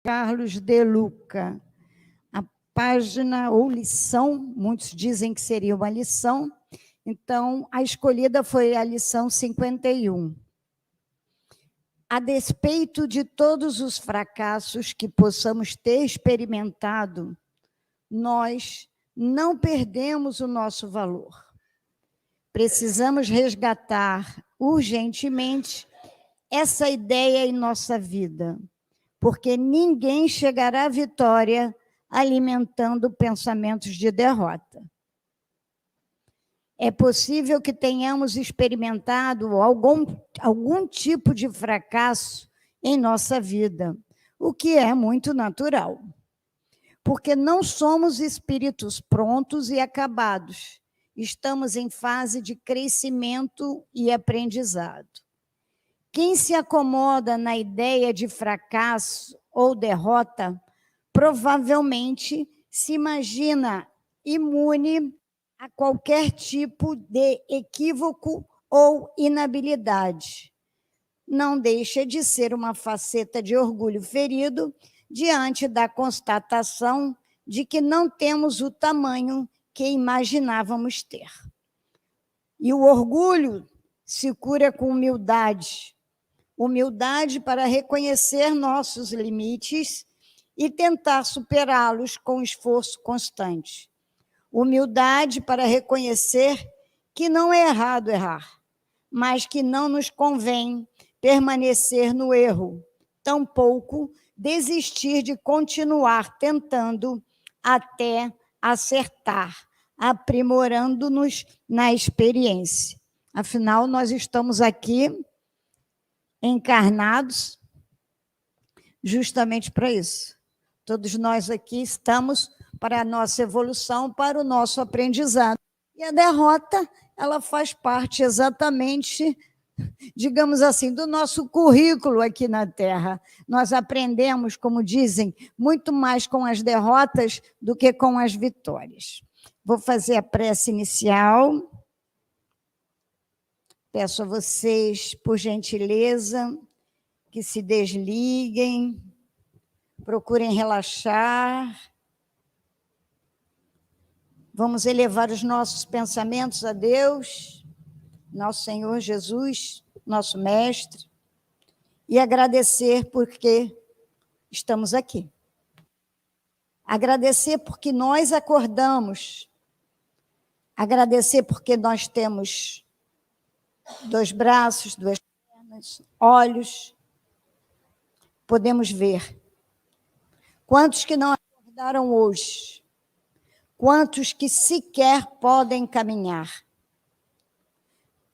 Carlos De Luca. A página ou lição, muitos dizem que seria uma lição, então a escolhida foi a lição 51. A despeito de todos os fracassos que possamos ter experimentado, nós não perdemos o nosso valor. Precisamos resgatar urgentemente essa ideia em nossa vida, porque ninguém chegará à vitória alimentando pensamentos de derrota. É possível que tenhamos experimentado algum tipo de fracasso em nossa vida, o que é muito natural, porque não somos espíritos prontos e acabados, estamos em fase de crescimento e aprendizado. Quem se acomoda na ideia de fracasso ou derrota, provavelmente se imagina imune a qualquer tipo de equívoco ou inabilidade. Não deixa de ser uma faceta de orgulho ferido diante da constatação de que não temos o tamanho que imaginávamos ter. E o orgulho se cura com humildade. Humildade para reconhecer nossos limites e tentar superá-los com esforço constante. Humildade para reconhecer que não é errado errar, mas que não nos convém permanecer no erro, tampouco desistir de continuar tentando até acertar, aprimorando-nos na experiência. Afinal, nós estamos aqui encarnados justamente para isso. Todos nós aqui estamos para a nossa evolução, para o nosso aprendizado. E a derrota, ela faz parte exatamente, digamos assim, do nosso currículo aqui na Terra. Nós aprendemos, como dizem, muito mais com as derrotas do que com as vitórias. Vou fazer a prece inicial. Peço a vocês, por gentileza, que se desliguem, procurem relaxar. Vamos elevar os nossos pensamentos a Deus, nosso Senhor Jesus, nosso Mestre, e agradecer porque estamos aqui. Agradecer porque nós acordamos. Agradecer porque nós temos 2 braços, 2 pernas, olhos, podemos ver. Quantos que não acordaram hoje? Quantos que sequer podem caminhar?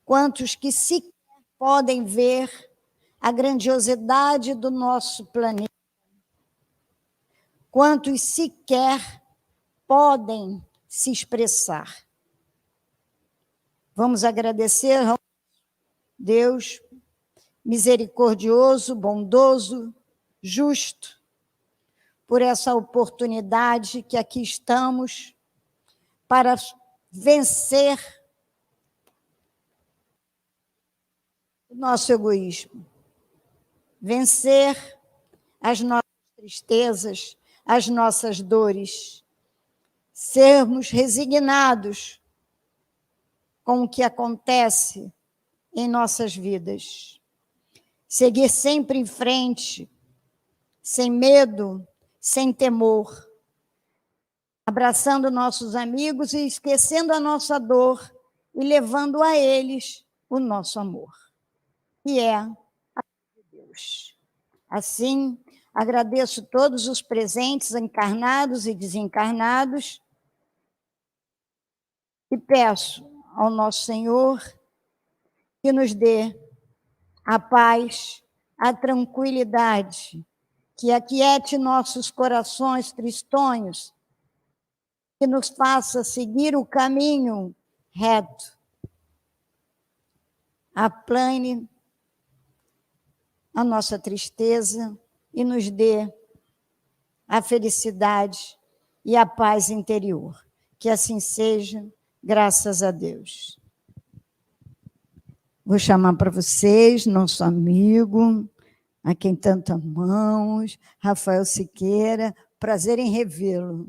Quantos que sequer podem ver a grandiosidade do nosso planeta? Quantos sequer podem se expressar? Vamos agradecer ao Deus misericordioso, bondoso, justo, por essa oportunidade que aqui estamos para vencer o nosso egoísmo, vencer as nossas tristezas, as nossas dores, sermos resignados com o que acontece em nossas vidas, seguir sempre em frente, sem medo, sem temor, abraçando nossos amigos e esquecendo a nossa dor e levando a eles o nosso amor, que é a de Deus. Assim, agradeço todos os presentes, encarnados e desencarnados, e peço ao nosso Senhor que nos dê a paz, a tranquilidade, que aquiete nossos corações tristonhos, que nos faça seguir o caminho reto, aplane a nossa tristeza e nos dê a felicidade e a paz interior. Que assim seja, graças a Deus. Vou chamar para vocês, nosso amigo a quem tanto amamos, Rafael Siqueira, prazer em revê-lo.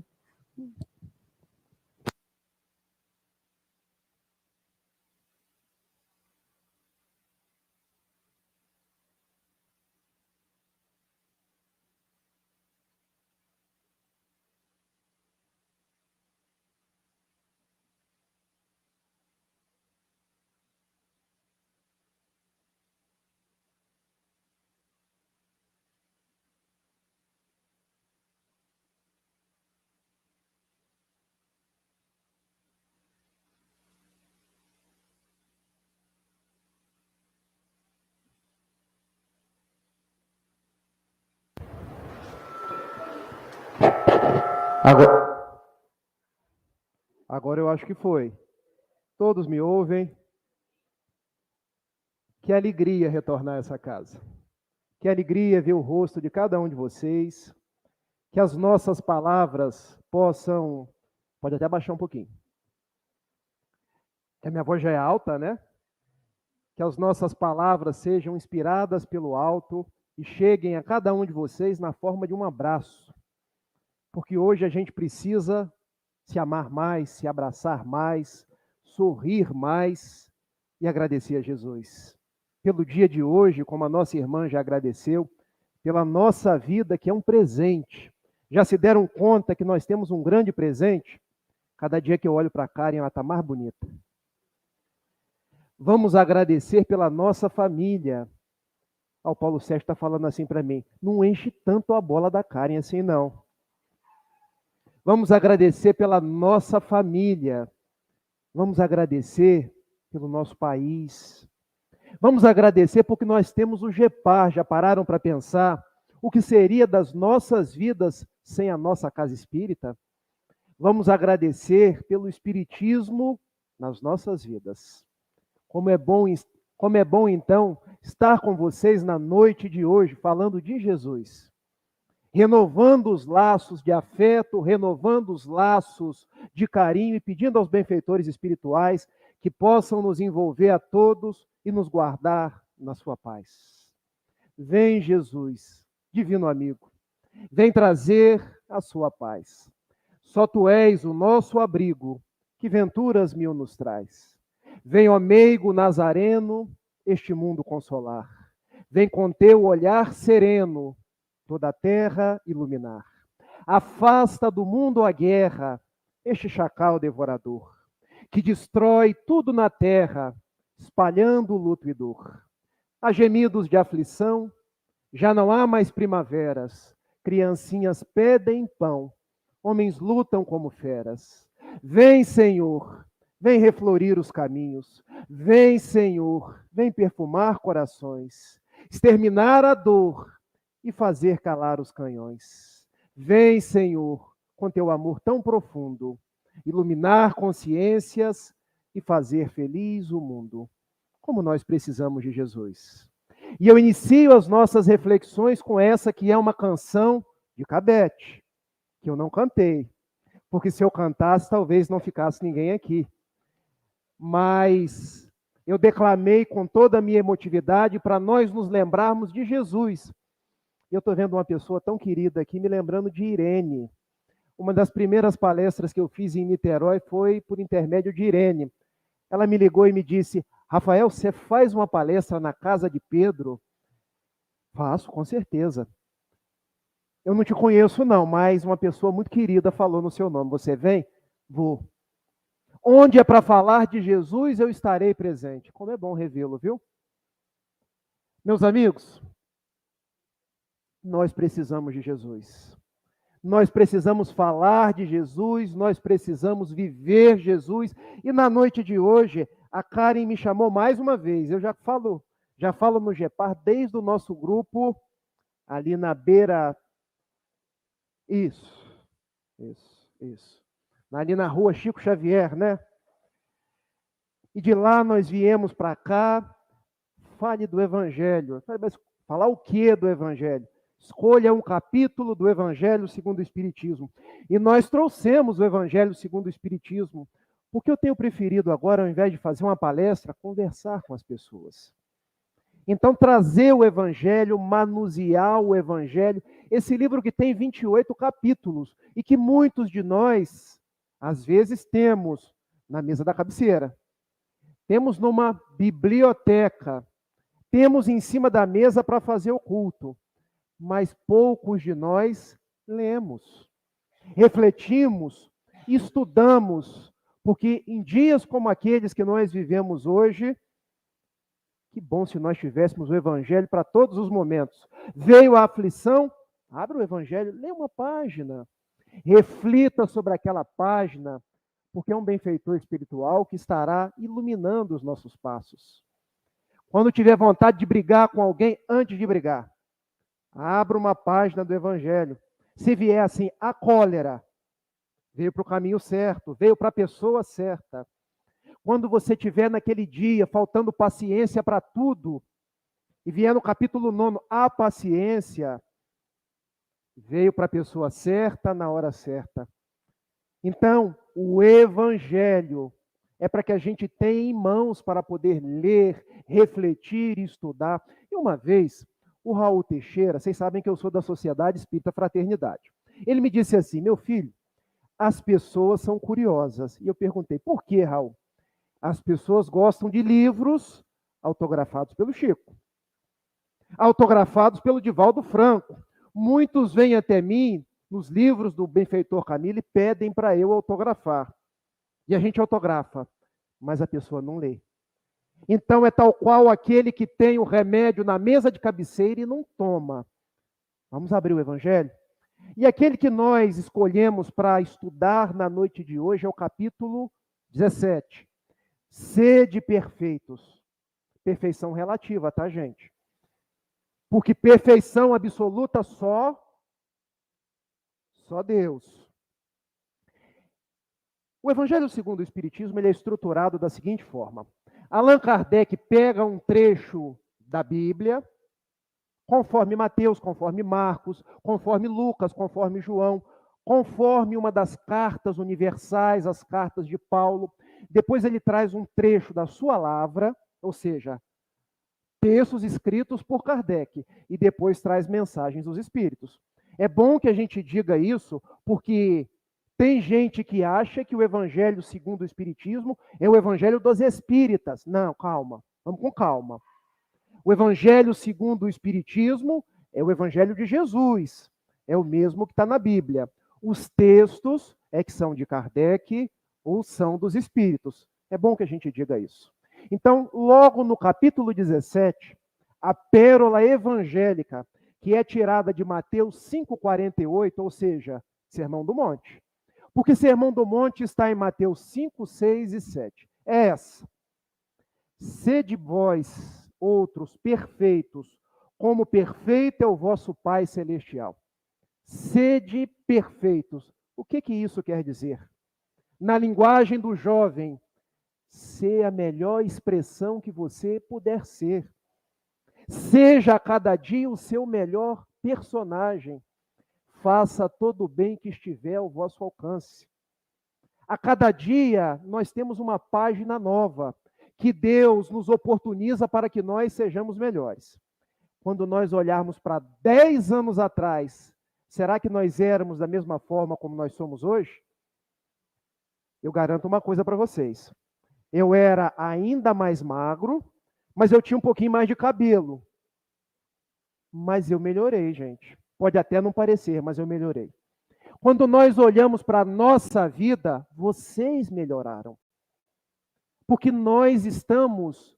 Agora eu acho que foi. Todos me ouvem? Que alegria retornar a essa casa. Que alegria ver o rosto de cada um de vocês. Que as nossas palavras possam... Pode até baixar um pouquinho. Que a minha voz já é alta, né? Que as nossas palavras sejam inspiradas pelo alto e cheguem a cada um de vocês na forma de um abraço. Porque hoje a gente precisa se amar mais, se abraçar mais, sorrir mais e agradecer a Jesus. Pelo dia de hoje, como a nossa irmã já agradeceu, pela nossa vida, que é um presente. Já se deram conta que nós temos um grande presente? Cada dia que eu olho para a Karen, ela está mais bonita. Vamos agradecer pela nossa família. O Paulo Sérgio está falando assim para mim, não enche tanto a bola da Karen assim não. Vamos agradecer pela nossa família. Vamos agradecer pelo nosso país. Vamos agradecer porque nós temos o GEPAR. Já pararam para pensar o que seria das nossas vidas sem a nossa casa espírita? Vamos agradecer pelo espiritismo nas nossas vidas. Como é bom então estar com vocês na noite de hoje falando de Jesus. Renovando os laços de afeto, renovando os laços de carinho e pedindo aos benfeitores espirituais que possam nos envolver a todos e nos guardar na sua paz. Vem, Jesus, divino amigo, vem trazer a sua paz. Só tu és o nosso abrigo, que venturas mil nos traz. Vem, ó meigo nazareno, este mundo consolar. Vem com teu olhar sereno, toda a terra iluminar. Afasta do mundo a guerra, este chacal devorador, que destrói tudo na terra, espalhando luto e dor. Há gemidos de aflição, já não há mais primaveras, criancinhas pedem pão, homens lutam como feras. Vem, Senhor, vem reflorir os caminhos. Vem, Senhor, vem perfumar corações, exterminar a dor e fazer calar os canhões. Vem, Senhor, com teu amor tão profundo, iluminar consciências e fazer feliz o mundo. Como nós precisamos de Jesus. E eu inicio as nossas reflexões com essa que é uma canção de Cabete, que eu não cantei, porque se eu cantasse, talvez não ficasse ninguém aqui. Mas eu declamei com toda a minha emotividade para nós nos lembrarmos de Jesus. Eu estou vendo uma pessoa tão querida aqui, me lembrando de Irene. Uma das primeiras palestras que eu fiz em Niterói foi por intermédio de Irene. Ela me ligou e me disse, Rafael, você faz uma palestra na casa de Pedro? Faço, com certeza. Eu não te conheço não, mas uma pessoa muito querida falou no seu nome. Você vem? Vou. Onde é para falar de Jesus, eu estarei presente. Como é bom revê-lo, viu? Meus amigos, nós precisamos de Jesus. Nós precisamos falar de Jesus, nós precisamos viver Jesus. E na noite de hoje, a Karen me chamou mais uma vez. Eu já falo no GEPAR desde o nosso grupo, ali na beira... Isso. Ali na rua Chico Xavier, né? E de lá nós viemos para cá, fale do Evangelho. Mas falar o que do Evangelho? Escolha um capítulo do Evangelho segundo o Espiritismo. E nós trouxemos o Evangelho segundo o Espiritismo, porque eu tenho preferido agora, ao invés de fazer uma palestra, conversar com as pessoas. Então, trazer o Evangelho, manusear o Evangelho, esse livro que tem 28 capítulos e que muitos de nós, às vezes, temos na mesa da cabeceira, temos numa biblioteca, temos em cima da mesa para fazer o culto, mas poucos de nós lemos, refletimos, estudamos, porque em dias como aqueles que nós vivemos hoje, que bom se nós tivéssemos o Evangelho para todos os momentos. Veio a aflição, abra o Evangelho, lê uma página, reflita sobre aquela página, porque é um benfeitor espiritual que estará iluminando os nossos passos. Quando tiver vontade de brigar com alguém, antes de brigar, abra uma página do Evangelho. Se vier assim, a cólera, veio para o caminho certo, veio para a pessoa certa. Quando você estiver naquele dia, faltando paciência para tudo, e vier no capítulo 9, a paciência, veio para a pessoa certa, na hora certa. Então, o Evangelho é para que a gente tenha em mãos para poder ler, refletir e estudar. E uma vez, o Raul Teixeira, vocês sabem que eu sou da Sociedade Espírita Fraternidade. Ele me disse assim, meu filho, as pessoas são curiosas. E eu perguntei, por que, Raul? As pessoas gostam de livros autografados pelo Chico, autografados pelo Divaldo Franco. Muitos vêm até mim, nos livros do benfeitor Camilo, e pedem para eu autografar. E a gente autografa, mas a pessoa não lê. Então é tal qual aquele que tem o remédio na mesa de cabeceira e não toma. Vamos abrir o Evangelho? E aquele que nós escolhemos para estudar na noite de hoje é o capítulo 17. Sede perfeitos. Perfeição relativa, tá, gente? Porque perfeição absoluta só Deus. O Evangelho segundo o Espiritismo ele é estruturado da seguinte forma. Allan Kardec pega um trecho da Bíblia, conforme Mateus, conforme Marcos, conforme Lucas, conforme João, conforme uma das cartas universais, as cartas de Paulo. Depois ele traz um trecho da sua lavra, ou seja, textos escritos por Kardec, e depois traz mensagens dos Espíritos. É bom que a gente diga isso, porque tem gente que acha que o Evangelho segundo o Espiritismo é o Evangelho dos Espíritas. Não, calma, vamos com calma. O Evangelho segundo o Espiritismo é o Evangelho de Jesus, é o mesmo que está na Bíblia. Os textos é que são de Kardec ou são dos Espíritos. É bom que a gente diga isso. Então, logo no capítulo 17, a pérola evangélica, que é tirada de Mateus 5,48, ou seja, Sermão do Monte. Porque Sermão do Monte está em Mateus 5, 6 e 7. É essa. Sede vós, outros, perfeitos, como perfeito é o vosso Pai Celestial. Sede perfeitos. O que isso quer dizer? Na linguagem do jovem, ser a melhor expressão que você puder ser. Seja a cada dia o seu melhor personagem. Faça todo o bem que estiver ao vosso alcance. A cada dia nós temos uma página nova que Deus nos oportuniza para que nós sejamos melhores. Quando nós olharmos para 10 anos atrás, será que nós éramos da mesma forma como nós somos hoje? Eu garanto uma coisa para vocês. Eu era ainda mais magro, mas eu tinha um pouquinho mais de cabelo. Mas eu melhorei, gente. Pode até não parecer, mas eu melhorei. Quando nós olhamos para a nossa vida, vocês melhoraram. Porque nós estamos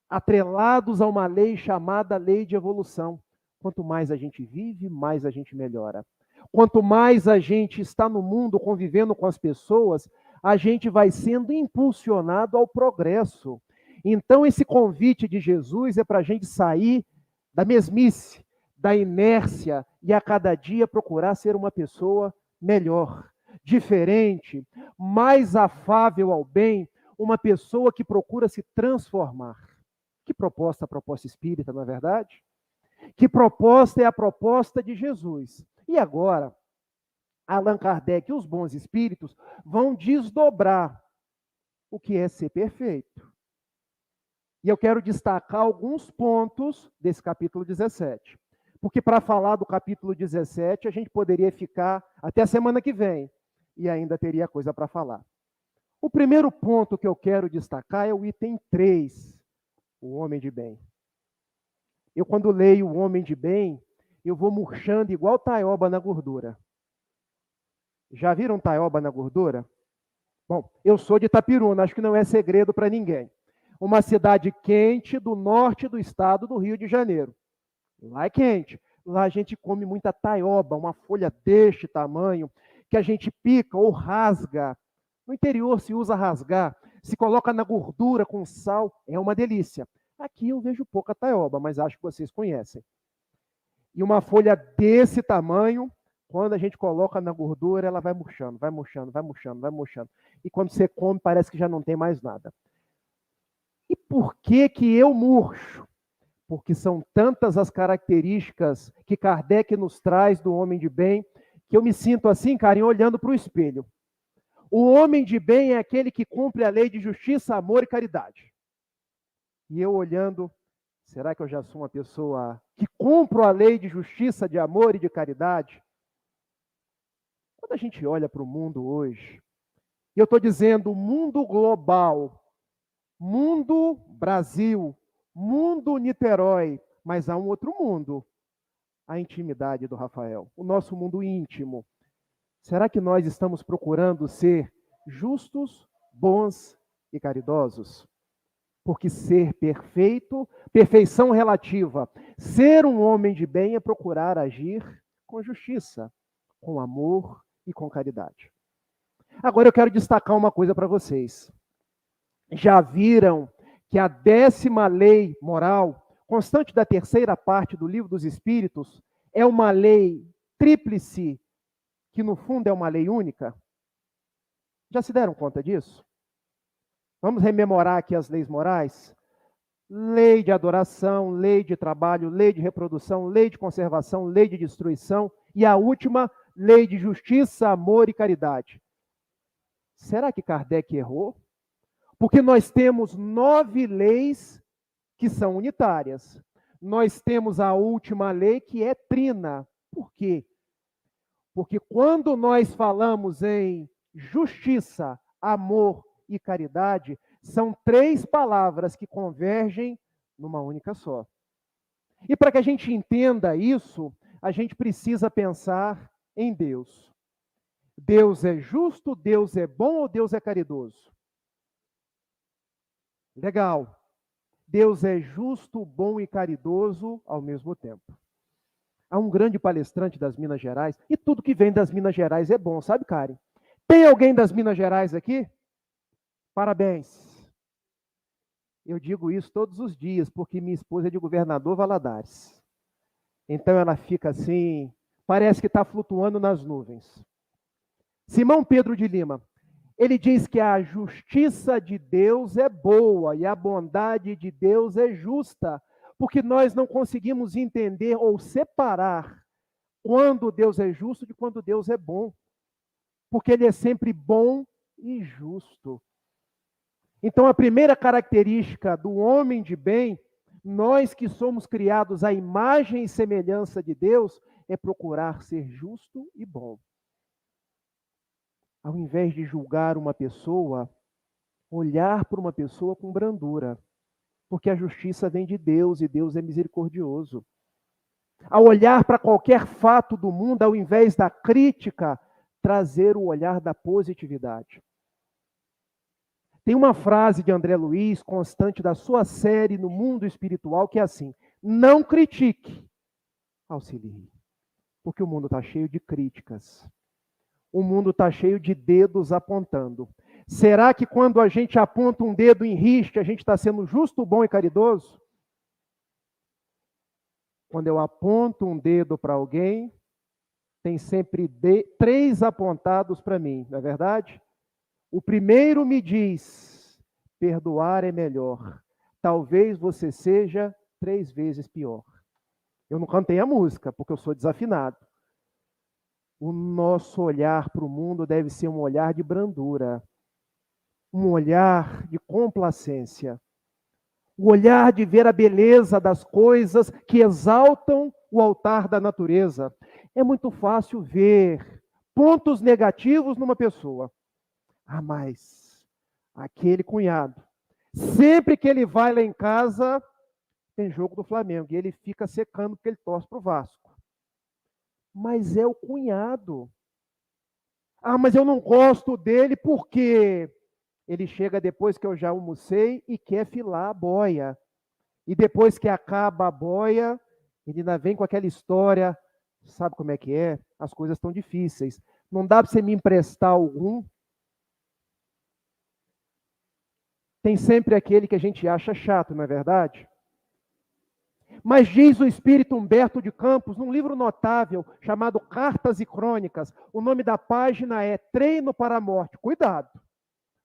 atrelados a uma lei chamada lei de evolução. Quanto mais a gente vive, mais a gente melhora. Quanto mais a gente está no mundo convivendo com as pessoas, a gente vai sendo impulsionado ao progresso. Então, esse convite de Jesus é para a gente sair da mesmice, da inércia e a cada dia procurar ser uma pessoa melhor, diferente, mais afável ao bem, uma pessoa que procura se transformar. Que proposta a proposta espírita, não é verdade? Que proposta é a proposta de Jesus? E agora, Allan Kardec e os bons espíritos vão desdobrar o que é ser perfeito. E eu quero destacar alguns pontos desse capítulo 17. Porque para falar do capítulo 17, a gente poderia ficar até a semana que vem e ainda teria coisa para falar. O primeiro ponto que eu quero destacar é o item 3, o homem de bem. Eu, quando leio o homem de bem, eu vou murchando igual taioba na gordura. Já viram taioba na gordura? Bom, eu sou de Itapiruna, acho que não é segredo para ninguém. Uma cidade quente do norte do estado do Rio de Janeiro. Lá é quente. Lá a gente come muita taioba, uma folha deste tamanho, que a gente pica ou rasga. No interior se usa rasgar, se coloca na gordura com sal, é uma delícia. Aqui eu vejo pouca taioba, mas acho que vocês conhecem. E uma folha desse tamanho, quando a gente coloca na gordura, ela vai murchando, vai murchando, vai murchando, vai murchando. E quando você come, parece que já não tem mais nada. E por que que eu murcho? Porque são tantas as características que Kardec nos traz do homem de bem, que eu me sinto assim, Karen, olhando para o espelho. O homem de bem é aquele que cumpre a lei de justiça, amor e caridade. E eu olhando, será que eu já sou uma pessoa que cumpro a lei de justiça, de amor e de caridade? Quando a gente olha para o mundo hoje, e eu estou dizendo mundo global, mundo Brasil, mundo Niterói, mas há um outro mundo, a intimidade do Rafael, o nosso mundo íntimo. Será que nós estamos procurando ser justos, bons e caridosos? Porque ser perfeito, perfeição relativa, ser um homem de bem é procurar agir com justiça, com amor e com caridade. Agora eu quero destacar uma coisa para vocês. Já viram que a 10ª lei moral, constante da 3ª parte do Livro dos Espíritos, é uma lei tríplice, que no fundo é uma lei única? Já se deram conta disso? Vamos rememorar aqui as leis morais? Lei de adoração, lei de trabalho, lei de reprodução, lei de conservação, lei de destruição e a última, lei de justiça, amor e caridade. Será que Kardec errou? Porque nós temos 9 leis que são unitárias. Nós temos a última lei que é trina. Por quê? Porque quando nós falamos em justiça, amor e caridade, são 3 palavras que convergem numa única só. E para que a gente entenda isso, a gente precisa pensar em Deus. Deus é justo, Deus é bom ou Deus é caridoso? Legal. Deus é justo, bom e caridoso ao mesmo tempo. Há um grande palestrante das Minas Gerais, e tudo que vem das Minas Gerais é bom, sabe, Karen? Tem alguém das Minas Gerais aqui? Parabéns. Eu digo isso todos os dias, porque minha esposa é de Governador Valadares. Então ela fica assim, parece que está flutuando nas nuvens. Simão Pedro de Lima, ele diz que a justiça de Deus é boa e a bondade de Deus é justa, porque nós não conseguimos entender ou separar quando Deus é justo de quando Deus é bom, porque Ele é sempre bom e justo. Então, a primeira característica do homem de bem, nós que somos criados à imagem e semelhança de Deus, é procurar ser justo e bom. Ao invés de julgar uma pessoa, olhar para uma pessoa com brandura, porque a justiça vem de Deus e Deus é misericordioso. Ao olhar para qualquer fato do mundo, ao invés da crítica, trazer o olhar da positividade. Tem uma frase de André Luiz, constante da sua série No Mundo Espiritual, que é assim: não critique, auxilie. Porque o mundo está cheio de críticas. O mundo está cheio de dedos apontando. Será que quando a gente aponta um dedo em riste, a gente está sendo justo, bom e caridoso? Quando eu aponto um dedo para alguém, tem sempre 3 apontados para mim, não é verdade? O primeiro me diz, perdoar é melhor. Talvez você seja 3 vezes pior. Eu não cantei a música, porque eu sou desafinado. O nosso olhar para o mundo deve ser um olhar de brandura, um olhar de complacência, O olhar de ver a beleza das coisas que exaltam o altar da natureza. É muito fácil ver pontos negativos numa pessoa. Ah, mas aquele cunhado, sempre que ele vai lá em casa, tem jogo do Flamengo, e ele fica secando porque ele torce para o Vasco. Mas é o cunhado. Ah, mas eu não gosto dele porque ele chega depois que eu já almocei e quer filar a boia. E depois que acaba a boia, ele ainda vem com aquela história. Sabe como é que é? As coisas estão difíceis. Não dá para você me emprestar algum? Tem sempre aquele que a gente acha chato, não é verdade? Mas diz o espírito Humberto de Campos, num livro notável chamado Cartas e Crônicas, o nome da página é Treino para a Morte. Cuidado,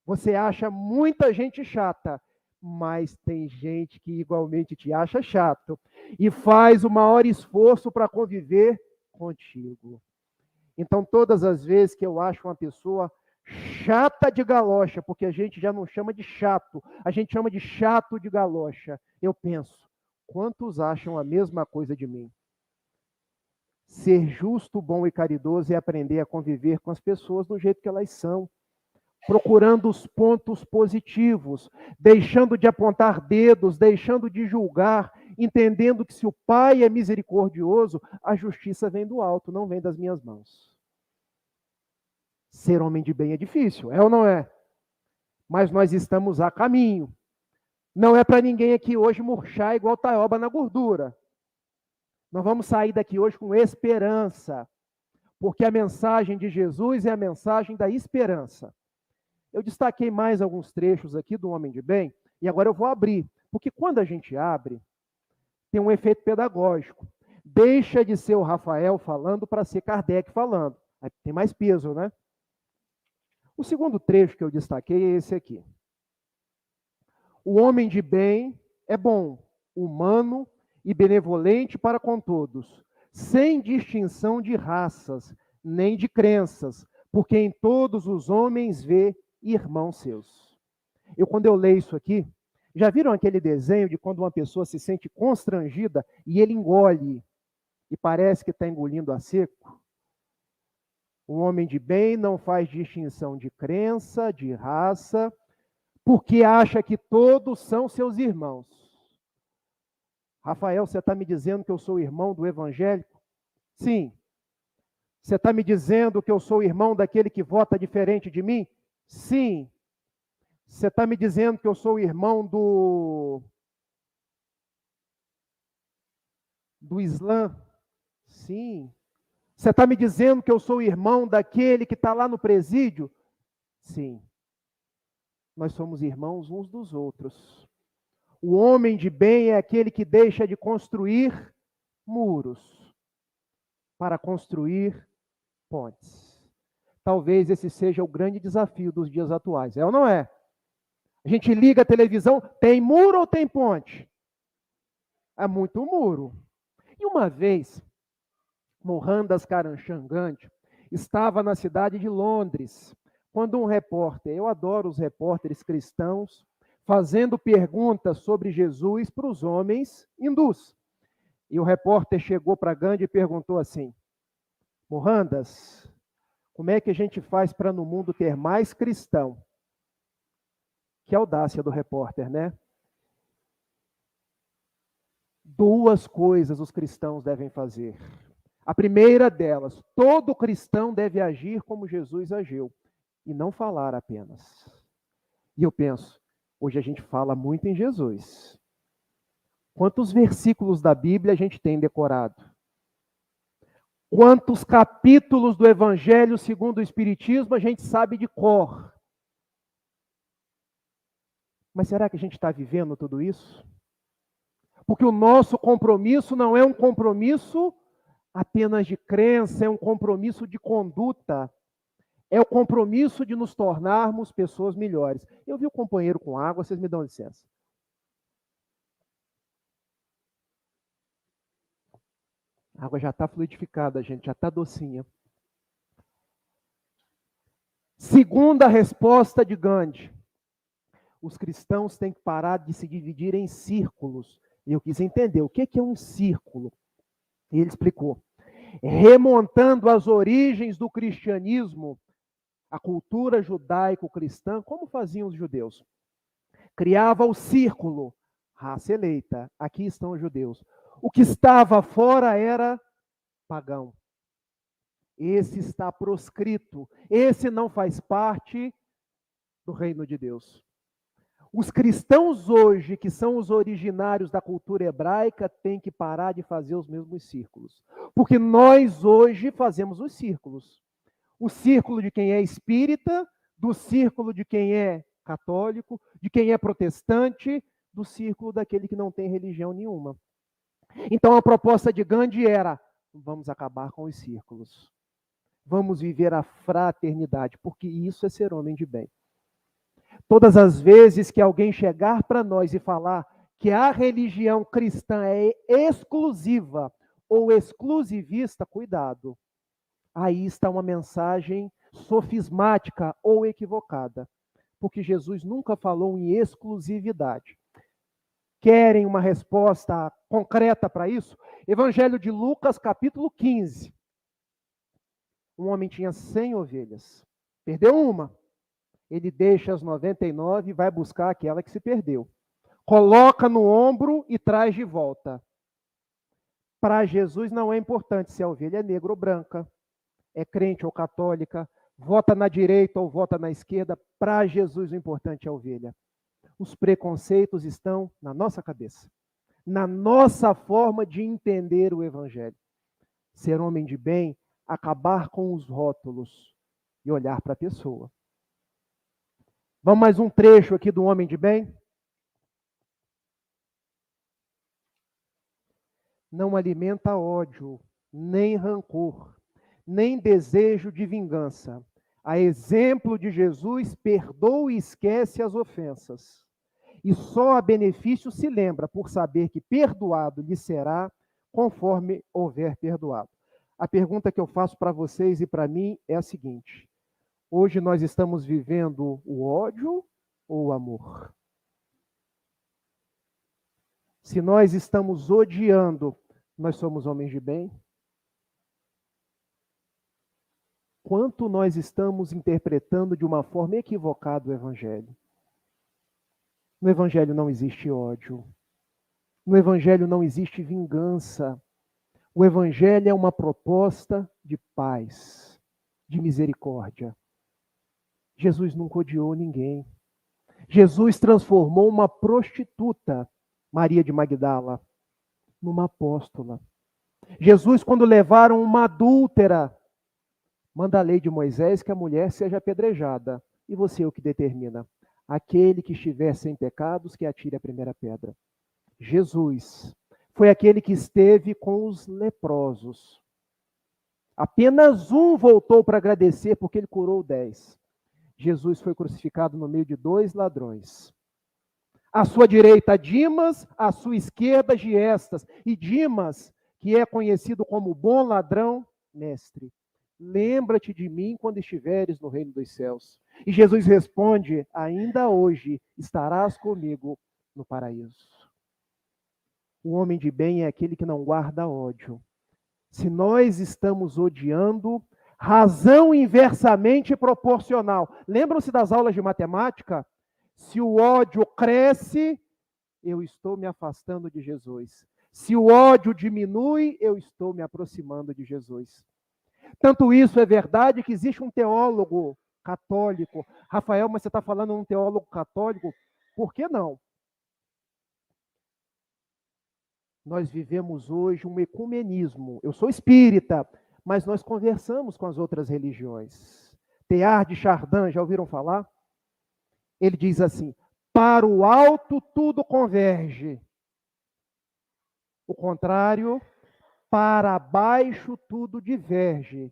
você acha muita gente chata, mas tem gente que igualmente te acha chato e faz o maior esforço para conviver contigo. Então, todas as vezes que eu acho uma pessoa chata de galocha, porque a gente já não chama de chato, a gente chama de chato de galocha, eu penso, quantos acham a mesma coisa de mim? Ser justo, bom e caridoso é aprender a conviver com as pessoas do jeito que elas são, procurando os pontos positivos, deixando de apontar dedos, deixando de julgar, entendendo que se o Pai é misericordioso, a justiça vem do alto, não vem das minhas mãos. Ser homem de bem é difícil, é ou não é? Mas nós estamos a caminho. Não é para ninguém aqui hoje murchar igual taioba na gordura. Nós vamos sair daqui hoje com esperança, porque a mensagem de Jesus é a mensagem da esperança. Eu destaquei mais alguns trechos aqui do Homem de Bem, e agora eu vou abrir, porque quando a gente abre, tem um efeito pedagógico. Deixa de ser o Rafael falando para ser Kardec falando. Aí tem mais peso, né? O segundo trecho que eu destaquei é esse aqui. O homem de bem é bom, humano e benevolente para com todos, sem distinção de raças, nem de crenças, porque em todos os homens vê irmãos seus. Quando eu leio isso aqui, já viram aquele desenho de quando uma pessoa se sente constrangida e ele engole e parece que está engolindo a seco? O homem de bem não faz distinção de crença, de raça, porque acha que todos são seus irmãos. Rafael, você está me dizendo que eu sou irmão do evangélico? Sim. Você está me dizendo que eu sou irmão daquele que vota diferente de mim? Sim. Você está me dizendo que eu sou irmão do Islã? Sim. Você está me dizendo que eu sou irmão daquele que está lá no presídio? Sim. Nós somos irmãos uns dos outros. O homem de bem é aquele que deixa de construir muros para construir pontes. Talvez esse seja o grande desafio dos dias atuais. É ou não é? A gente liga a televisão, tem muro ou tem ponte? É muito muro. E uma vez, Mohandas Karamchand Gandhi estava na cidade de Londres, quando um repórter, eu adoro os repórteres cristãos, fazendo perguntas sobre Jesus para os homens hindus. E o repórter chegou para Gandhi e perguntou assim: Mohandas, como é que a gente faz para no mundo ter mais cristão? Que audácia do repórter, né? Duas coisas os cristãos devem fazer. A primeira delas, todo cristão deve agir como Jesus agiu, e não falar apenas. E eu penso, hoje a gente fala muito em Jesus. Quantos versículos da Bíblia a gente tem decorado? Quantos capítulos do Evangelho segundo o Espiritismo a gente sabe de cor? Mas será que a gente está vivendo tudo isso? Porque o nosso compromisso não é um compromisso apenas de crença, é um compromisso de conduta. É o compromisso de nos tornarmos pessoas melhores. Eu vi o companheiro com água, vocês me dão licença. A água já está fluidificada, gente, já está docinha. Segunda resposta de Gandhi. os cristãos têm que parar de se dividir em círculos. E eu quis entender o que é um círculo. E ele explicou. Remontando às origens do cristianismo, a cultura judaico-cristã, como faziam os judeus? Criava o círculo, raça eleita, aqui estão os judeus. O que estava fora era pagão. Esse está proscrito, esse não faz parte do reino de Deus. Os cristãos hoje, que são os originários da cultura hebraica, têm que parar de fazer os mesmos círculos. Porque nós hoje fazemos os círculos. O círculo de quem é espírita, do círculo de quem é católico, de quem é protestante, do círculo daquele que não tem religião nenhuma. Então a proposta de Gandhi era: vamos acabar com os círculos. Vamos viver a fraternidade, porque isso é ser homem de bem. Todas as vezes que alguém chegar para nós e falar que a religião cristã é exclusiva ou exclusivista, cuidado. Aí está uma mensagem sofismática ou equivocada, porque Jesus nunca falou em exclusividade. Querem uma resposta concreta para isso? Evangelho de Lucas, capítulo 15. Um homem tinha 100 ovelhas, perdeu uma. Ele deixa as 99 e vai buscar aquela que se perdeu. Coloca no ombro e traz de volta. Para Jesus não é importante se a ovelha é negra ou branca, é crente ou católica, vota na direita ou vota na esquerda. Para Jesus o importante é a ovelha. Os preconceitos estão na nossa cabeça, na nossa forma de entender o evangelho. Ser homem de bem, acabar com os rótulos e olhar para a pessoa. Vamos mais um trecho aqui do homem de bem? Não alimenta ódio, nem rancor, nem desejo de vingança. A exemplo de Jesus, perdoa e esquece as ofensas. E só a benefício se lembra, por saber que perdoado lhe será, conforme houver perdoado. A pergunta que eu faço para vocês e para mim é a seguinte: hoje nós estamos vivendo o ódio ou o amor? Se nós estamos odiando, nós somos homens de bem? Quanto nós estamos interpretando de uma forma equivocada o Evangelho? No Evangelho não existe ódio. No Evangelho não existe vingança. O Evangelho é uma proposta de paz, de misericórdia. Jesus nunca odiou ninguém. Jesus transformou uma prostituta, Maria de Magdala, numa apóstola. Jesus, quando levaram uma adúltera, manda a lei de Moisés que a mulher seja apedrejada. E você é o que determina? Aquele que estiver sem pecados, que atire a primeira pedra. Jesus foi aquele que esteve com os leprosos. Apenas um voltou para agradecer porque ele curou 10. Jesus foi crucificado no meio de 2 ladrões. À sua direita, Dimas, à sua esquerda, Giestas. E Dimas, que é conhecido como bom ladrão, mestre, lembra-te de mim quando estiveres no reino dos céus. E Jesus responde: ainda hoje estarás comigo no paraíso. O homem de bem é aquele que não guarda ódio. Se nós estamos odiando, razão inversamente proporcional. Lembram-se das aulas de matemática? Se o ódio cresce, eu estou me afastando de Jesus. Se o ódio diminui, eu estou me aproximando de Jesus. Tanto isso é verdade que existe um teólogo católico. Rafael, mas você está falando de um teólogo católico? Por que não? Nós vivemos hoje um ecumenismo. Eu sou espírita, mas nós conversamos com as outras religiões. Teilhard de Chardin, já ouviram falar? Ele diz assim: para o alto tudo converge. O contrário, para baixo tudo diverge.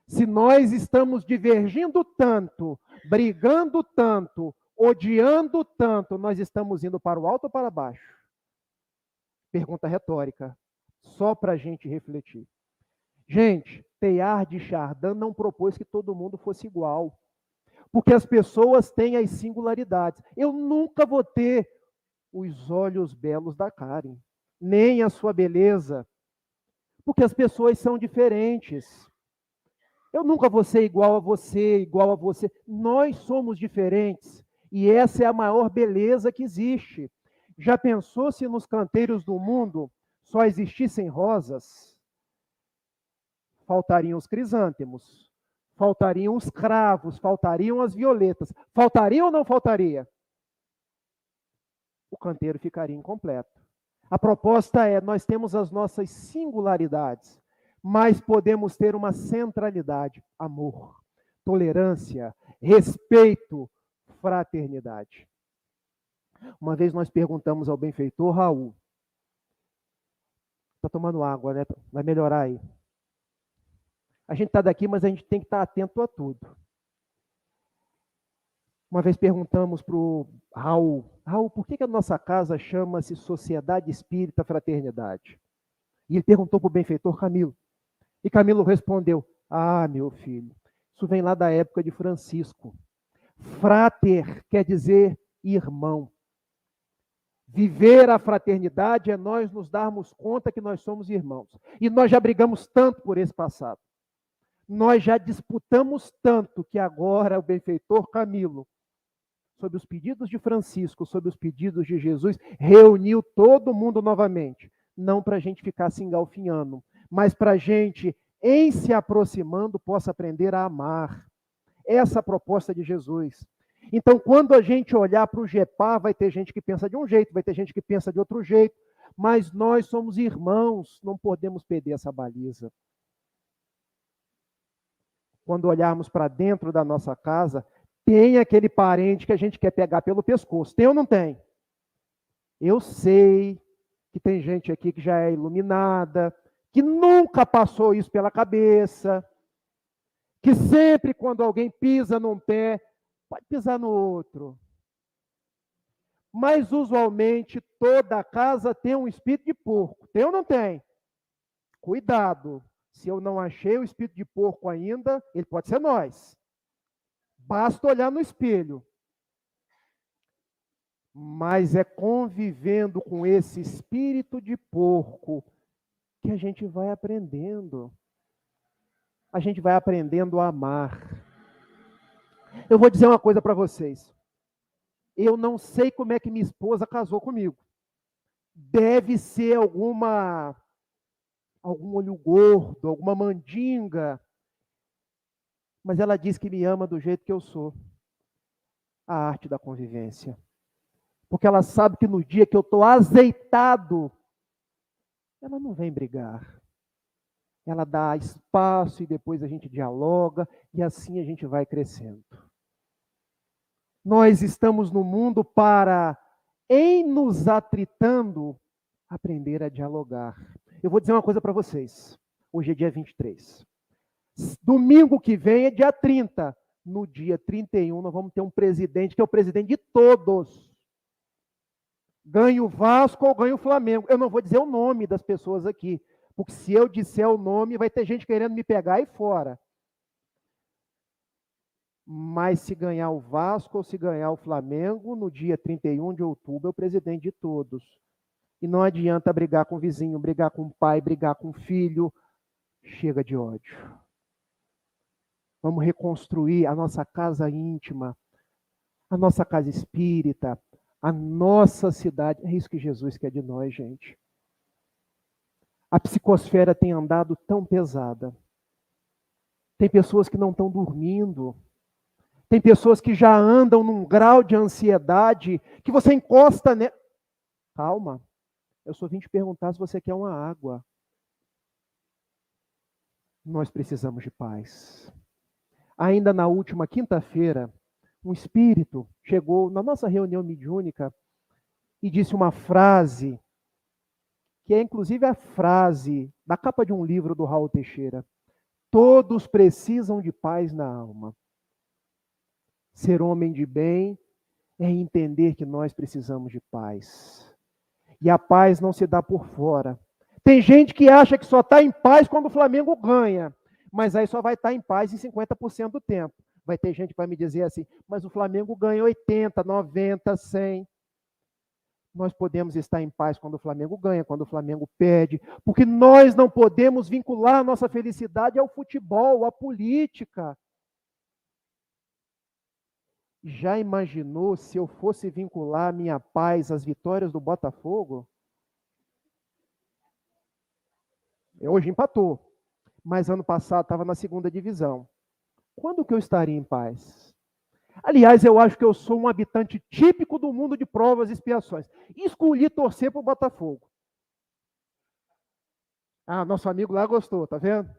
Se nós estamos divergindo tanto, brigando tanto, odiando tanto, nós estamos indo para o alto ou para baixo? Pergunta retórica, só para a gente refletir. Gente, Teilhard de Chardin não propôs que todo mundo fosse igual. Porque as pessoas têm as singularidades. Eu nunca vou ter os olhos belos da Karen, nem a sua beleza, porque as pessoas são diferentes. Eu nunca vou ser igual a você, igual a você. Nós somos diferentes. E essa é a maior beleza que existe. Já pensou se nos canteiros do mundo só existissem rosas? Faltariam os crisântemos, faltariam os cravos, faltariam as violetas. Faltaria ou não faltaria? O canteiro ficaria incompleto. A proposta é: nós temos as nossas singularidades, mas podemos ter uma centralidade: amor, tolerância, respeito, fraternidade. Uma vez nós perguntamos ao benfeitor Raul, está tomando água, né? Vai melhorar aí. A gente está daqui, mas a gente tem que estar atento a tudo. Uma vez perguntamos para o Raul, por que a nossa casa chama-se Sociedade Espírita Fraternidade? E ele perguntou para o benfeitor Camilo. E Camilo respondeu: meu filho, isso vem lá da época de Francisco. Frater quer dizer irmão. Viver a fraternidade é nós nos darmos conta que nós somos irmãos. E nós já brigamos tanto por esse passado. Nós já disputamos tanto que agora o benfeitor Camilo, sob os pedidos de Francisco, sob os pedidos de Jesus, reuniu todo mundo novamente. Não para a gente ficar se engalfinhando, mas para a gente, em se aproximando, possa aprender a amar. Essa é a proposta de Jesus. Então, quando a gente olhar para o GEPAR, vai ter gente que pensa de um jeito, vai ter gente que pensa de outro jeito, mas nós somos irmãos, não podemos perder essa baliza. Quando olharmos para dentro da nossa casa, tem aquele parente que a gente quer pegar pelo pescoço. Tem ou não tem? Eu sei que tem gente aqui que já é iluminada, que nunca passou isso pela cabeça, que sempre quando alguém pisa num pé, pode pisar no outro. Mas, usualmente, toda casa tem um espírito de porco. Tem ou não tem? Cuidado. Se eu não achei o espírito de porco ainda, ele pode ser nós. Basta olhar no espelho. Mas é convivendo com esse espírito de porco que a gente vai aprendendo. A gente vai aprendendo a amar. Eu vou dizer uma coisa para vocês. Eu não sei como é que minha esposa casou comigo. Deve ser algum olho gordo, alguma mandinga. Mas ela diz que me ama do jeito que eu sou. A arte da convivência. Porque ela sabe que no dia que eu estou azeitado, ela não vem brigar. Ela dá espaço e depois a gente dialoga e assim a gente vai crescendo. Nós estamos no mundo para, em nos atritando, aprender a dialogar. Eu vou dizer uma coisa para vocês. Hoje é dia 23. Domingo que vem é dia 30. No dia 31 nós vamos ter um presidente que é o presidente de todos. Ganha o Vasco ou ganha o Flamengo. Eu não vou dizer o nome das pessoas aqui, porque se eu disser o nome, vai ter gente querendo me pegar aí fora. Mas se ganhar o Vasco ou se ganhar o Flamengo, no dia 31 de outubro é o presidente de todos. E não adianta brigar com o vizinho, brigar com o pai, brigar com o filho. Chega de ódio. Vamos reconstruir a nossa casa íntima, a nossa casa espírita, a nossa cidade. É isso que Jesus quer de nós, gente. A psicosfera tem andado tão pesada. Tem pessoas que não estão dormindo. Tem pessoas que já andam num grau de ansiedade que você encosta, né? Calma. Eu só vim te perguntar se você quer uma água. Nós precisamos de paz. Ainda na última quinta-feira, um espírito chegou na nossa reunião mediúnica e disse uma frase, que é inclusive a frase da capa de um livro do Raul Teixeira. Todos precisam de paz na alma. Ser homem de bem é entender que nós precisamos de paz. E a paz não se dá por fora. Tem gente que acha que só está em paz quando o Flamengo ganha, mas aí só vai estar em paz em 50% do tempo. Vai ter gente que vai me dizer assim, mas o Flamengo ganha 80, 90, 100. Nós podemos estar em paz quando o Flamengo ganha, quando o Flamengo perde, porque nós não podemos vincular a nossa felicidade ao futebol, à política. Já imaginou se eu fosse vincular a minha paz às vitórias do Botafogo? Hoje empatou, mas ano passado estava na segunda divisão. Quando que eu estaria em paz? Aliás, eu acho que eu sou um habitante típico do mundo de provas e expiações. Escolhi torcer para o Botafogo. Ah, nosso amigo lá gostou, tá vendo?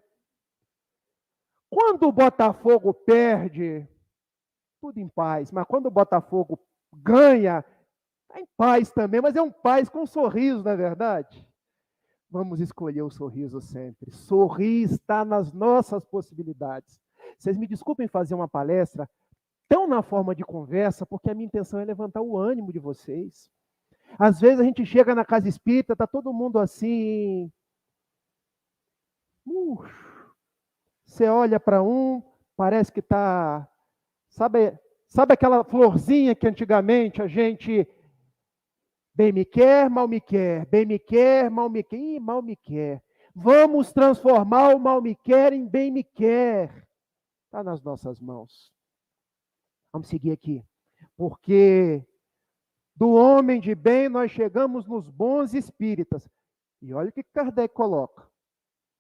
Quando o Botafogo perde, tudo em paz. Mas quando o Botafogo ganha, está em paz também, mas é um paz com um sorriso, não é verdade? Vamos escolher o sorriso sempre. Sorrir está nas nossas possibilidades. Vocês me desculpem fazer uma palestra tão na forma de conversa, porque a minha intenção é levantar o ânimo de vocês. Às vezes a gente chega na casa espírita, está todo mundo assim. Você olha para um, parece que está. Sabe aquela florzinha que antigamente a gente bem me quer, mal me quer, bem me quer, mal me quer, ih, mal me quer. Vamos transformar o mal me quer em bem me quer. Está nas nossas mãos. Vamos seguir aqui. Porque do homem de bem nós chegamos nos bons espíritas. E olha o que Kardec coloca.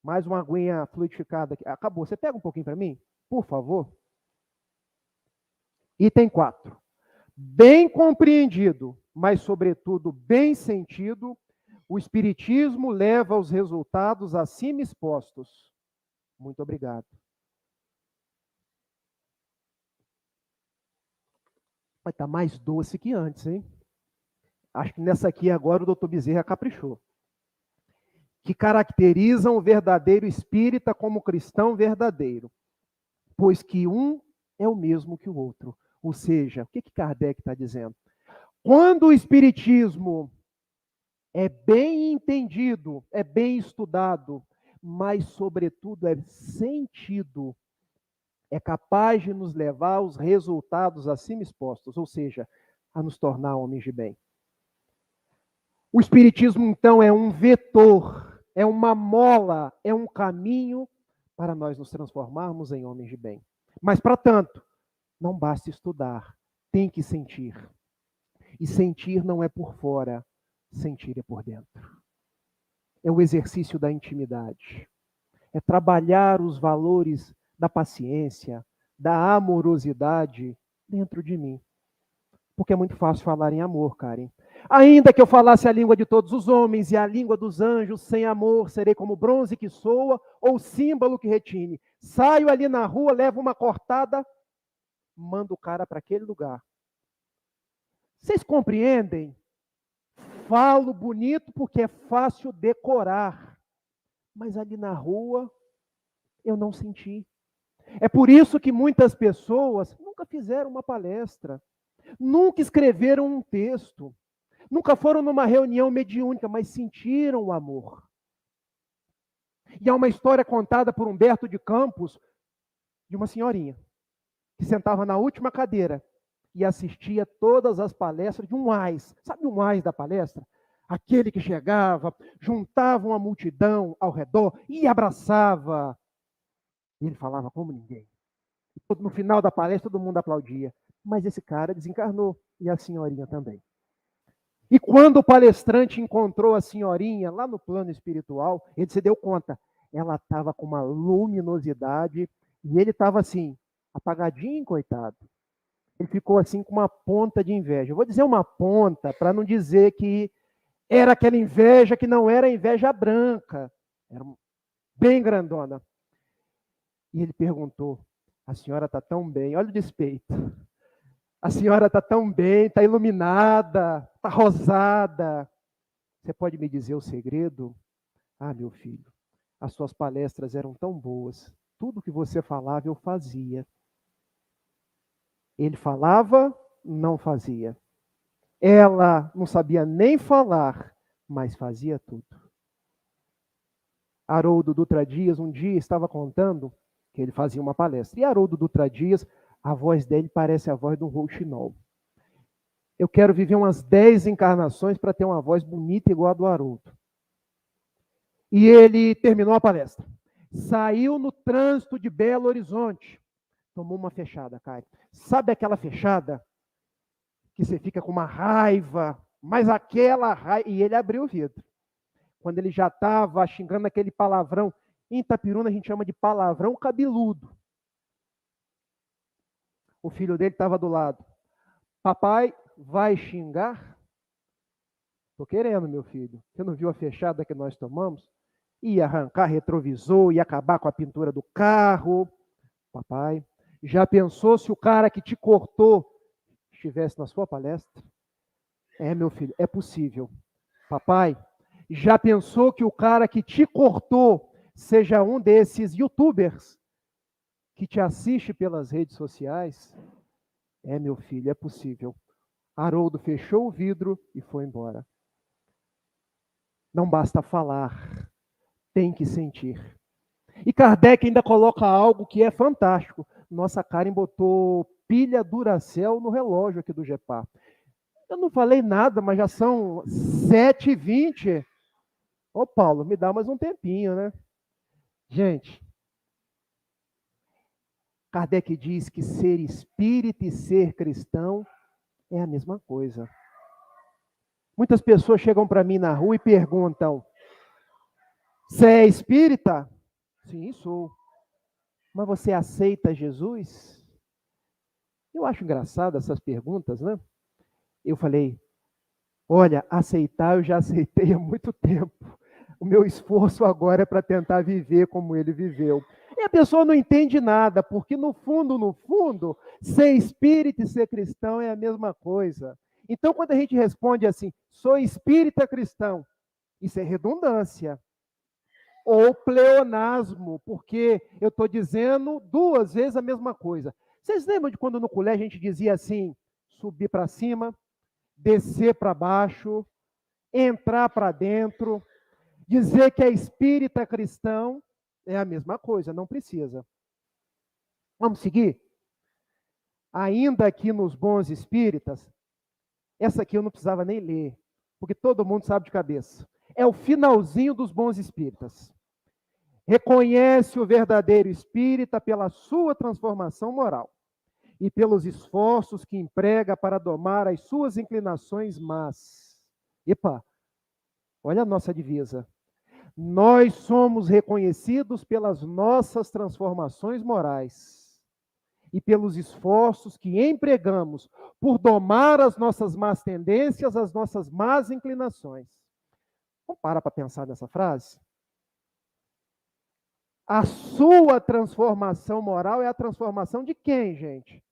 Mais uma aguinha fluidificada aqui. Acabou. Você pega um pouquinho para mim? Por favor. Item 4. Bem compreendido, mas sobretudo bem sentido, o Espiritismo leva aos resultados acima expostos. Muito obrigado. Vai estar mais doce que antes, hein? Acho que nessa aqui agora o doutor Bezerra caprichou. Que caracterizam o verdadeiro espírita como cristão verdadeiro, pois que um é o mesmo que o outro. Ou seja, o que Kardec está dizendo? Quando o espiritismo é bem entendido, é bem estudado, mas, sobretudo, é sentido, é capaz de nos levar aos resultados acima expostos, ou seja, a nos tornar homens de bem. O espiritismo, então, é um vetor, é uma mola, é um caminho para nós nos transformarmos em homens de bem. Mas, para tanto, não basta estudar, tem que sentir. E sentir não é por fora, sentir é por dentro. É o exercício da intimidade. É trabalhar os valores da paciência, da amorosidade dentro de mim. Porque é muito fácil falar em amor, Karen. Ainda que eu falasse a língua de todos os homens e a língua dos anjos, sem amor, serei como bronze que soa ou símbolo que retine. Saio ali na rua, levo uma cortada, mando o cara para aquele lugar. Vocês compreendem? Falo bonito porque é fácil decorar, mas ali na rua eu não senti. É por isso que muitas pessoas nunca fizeram uma palestra, nunca escreveram um texto, nunca foram numa reunião mediúnica, mas sentiram o amor. E há uma história contada por Humberto de Campos de uma senhorinha que sentava na última cadeira e assistia todas as palestras de um ais. Sabe o ais da palestra? Aquele que chegava, juntava uma multidão ao redor e abraçava. E ele falava como ninguém. No final da palestra, todo mundo aplaudia. Mas esse cara desencarnou, e a senhorinha também. E quando o palestrante encontrou a senhorinha lá no plano espiritual, ele se deu conta. Ela estava com uma luminosidade, e ele estava assim, apagadinho, coitado. Ele ficou assim com uma ponta de inveja. Eu vou dizer uma ponta, para não dizer que era aquela inveja que não era inveja branca. Era bem grandona. E ele perguntou, a senhora está tão bem, olha o despeito. A senhora está tão bem, está iluminada, está rosada. Você pode me dizer o segredo? Ah, meu filho, as suas palestras eram tão boas. Tudo que você falava, eu fazia. Ele falava, não fazia. Ela não sabia nem falar, mas fazia tudo. Haroldo Dutra Dias, um dia, estava contando que ele fazia uma palestra. E Haroldo Dutra Dias, A voz dele parece a voz de um rouxinol. Eu quero viver umas 10 encarnações para ter uma voz bonita igual a do Haroldo. E ele terminou a palestra. Saiu no trânsito de Belo Horizonte. Tomou uma fechada, Caio. Sabe aquela fechada que você fica com uma raiva, mas aquela raiva... E ele abriu o vidro. Quando ele já estava xingando aquele palavrão, em Itapiruna a gente chama de palavrão cabeludo. O filho dele estava do lado. Papai, vai xingar? Tô querendo, meu filho. Você não viu a fechada que nós tomamos? Ia arrancar retrovisor, ia acabar com a pintura do carro. Papai, já pensou se o cara que te cortou estivesse na sua palestra? É, meu filho, é possível. Papai, já pensou que o cara que te cortou seja um desses youtubers que te assiste pelas redes sociais? É, meu filho, é possível. Haroldo fechou o vidro e foi embora. Não basta falar, tem que sentir. E Kardec ainda coloca algo que é fantástico. Nossa Karen botou pilha Duracell no relógio aqui do GEPAR. Eu não falei nada, mas já são 7h20. Ô, Paulo, me dá mais um tempinho, né? Gente, Kardec diz que ser espírita e ser cristão é a mesma coisa. Muitas pessoas chegam para mim na rua e perguntam: você é espírita? Sim, sou. Mas você aceita Jesus? Eu acho engraçado essas perguntas, né? Eu falei: olha, aceitar eu já aceitei há muito tempo. O meu esforço agora é para tentar viver como ele viveu. E a pessoa não entende nada, porque no fundo, ser espírita e ser cristão é a mesma coisa. Então, quando a gente responde assim, sou espírita cristão, isso é redundância. Ou pleonasmo, porque eu estou dizendo 2 vezes a mesma coisa. Vocês lembram de quando no colégio a gente dizia assim, subir para cima, descer para baixo, entrar para dentro, dizer que é espírita cristão, é a mesma coisa, não precisa. Vamos seguir? Ainda aqui nos bons espíritas, essa aqui eu não precisava nem ler, porque todo mundo sabe de cabeça. É o finalzinho dos bons espíritas. Reconhece o verdadeiro espírita pela sua transformação moral e pelos esforços que emprega para domar as suas inclinações más. Epa, olha a nossa divisa. Nós somos reconhecidos pelas nossas transformações morais e pelos esforços que empregamos por domar as nossas más tendências, as nossas más inclinações. Vamos parar para pensar nessa frase? A sua transformação moral é a transformação de quem, gente?